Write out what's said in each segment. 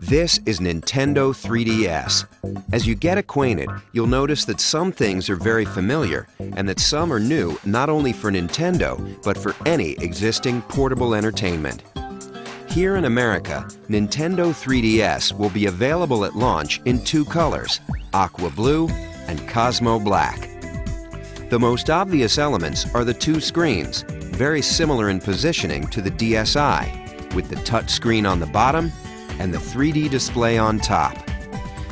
This is Nintendo 3DS. As you get acquainted, you'll notice that some things are very familiar and that some are new not only for Nintendo, but for any existing portable entertainment. Here in America, Nintendo 3DS will be available at launch in two colors, Aqua Blue and Cosmo Black. The most obvious elements are the two screens, very similar in positioning to the DSi, with the touch screen on the bottom and the 3D display on top.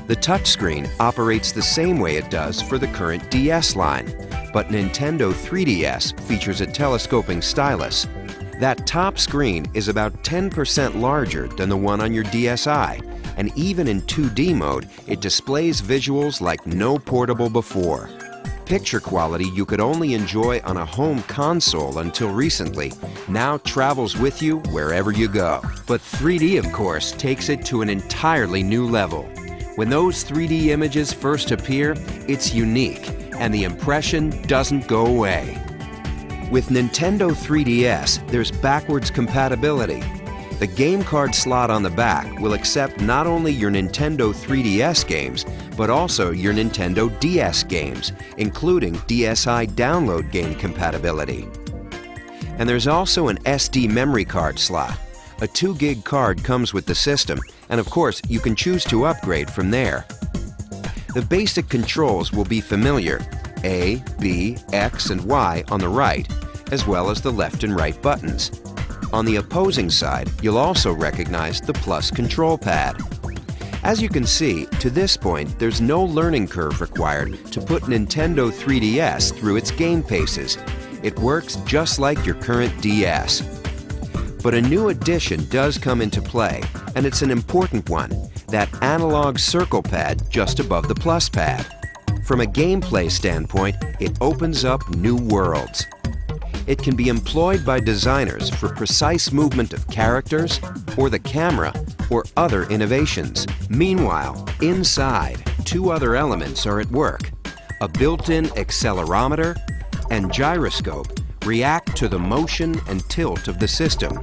The touchscreen operates the same way it does for the current DS line, but Nintendo 3DS features a telescoping stylus. That top screen is about 10% larger than the one on your DSi, and even in 2D mode, it displays visuals like no portable before. Picture quality you could only enjoy on a home console until recently now travels with you wherever you go. But 3D, of course, takes it to an entirely new level. When those 3D images first appear, it's unique, and the impression doesn't go away. With Nintendo 3DS, there's backwards compatibility. The game card slot on the back will accept not only your Nintendo 3DS games, but also your Nintendo DS games, including DSi download game compatibility. And there's also an SD memory card slot. A 2 gig card comes with the system, and of course, you can choose to upgrade from there. The basic controls will be familiar: A, B, X, and Y on the right, as well as the left and right buttons. On the opposing side, you'll also recognize the plus control pad. As you can see, to this point, there's no learning curve required to put Nintendo 3DS through its game paces. It works just like your current DS. But a new addition does come into play, and it's an important one: that analog circle pad just above the plus pad. From a gameplay standpoint, it opens up new worlds. It can be employed by designers for precise movement of characters, or the camera, or other innovations. Meanwhile, inside, two other elements are at work. A built-in accelerometer and gyroscope react to the motion and tilt of the system.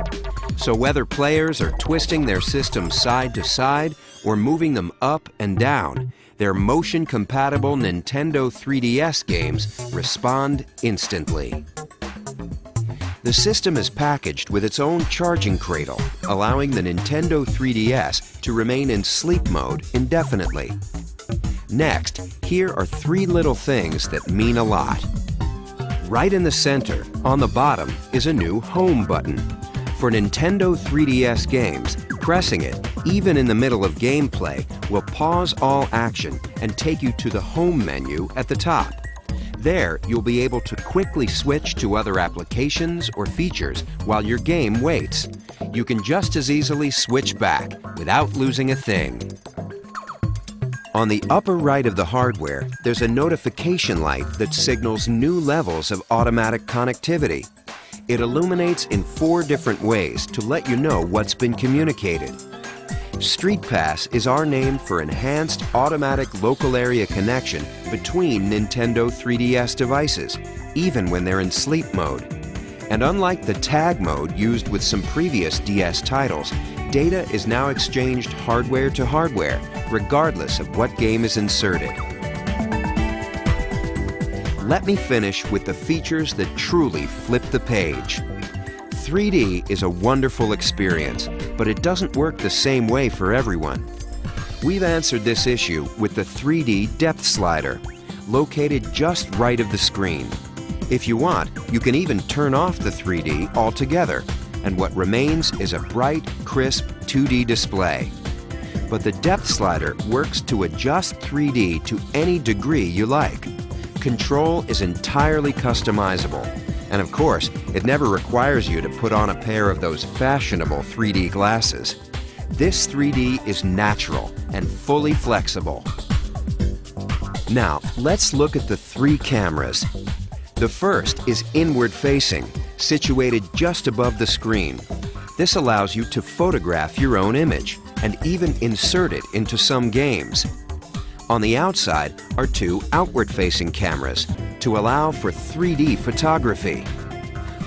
So whether players are twisting their system side to side or moving them up and down, their motion-compatible Nintendo 3DS games respond instantly. The system is packaged with its own charging cradle, allowing the Nintendo 3DS to remain in sleep mode indefinitely. Next, here are three little things that mean a lot. Right in the center, on the bottom, is a new Home button. For Nintendo 3DS games, pressing it, even in the middle of gameplay, will pause all action and take you to the Home menu at the top. There, you'll be able to quickly switch to other applications or features while your game waits. You can just as easily switch back without losing a thing. On the upper right of the hardware, there's a notification light that signals new levels of automatic connectivity. It illuminates in 4 different ways to let you know what's been communicated. Street Pass is our name for enhanced automatic local area connection between Nintendo 3DS devices, even when they're in sleep mode. And unlike the tag mode used with some previous DS titles, data is now exchanged hardware to hardware, regardless of what game is inserted. Let me finish with the features that truly flip the page. 3D is a wonderful experience, but it doesn't work the same way for everyone. We've answered this issue with the 3D depth slider, located just right of the screen. If you want, you can even turn off the 3D altogether, and what remains is a bright, crisp 2D display. But the depth slider works to adjust 3D to any degree you like. Control is entirely customizable. And of course, it never requires you to put on a pair of those fashionable 3D glasses. This 3D is natural and fully flexible. Now, let's look at the 3 cameras. The first is inward-facing, situated just above the screen. This allows you to photograph your own image and even insert it into some games. On the outside are 2 outward-facing cameras to allow for 3D photography.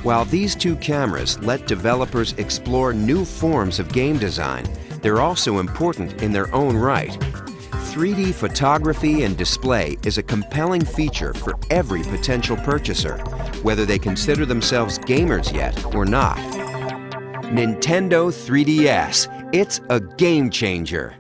While these 2 cameras let developers explore new forms of game design, they're also important in their own right. 3D photography and display is a compelling feature for every potential purchaser, whether they consider themselves gamers yet or not. Nintendo 3DS, it's a game changer.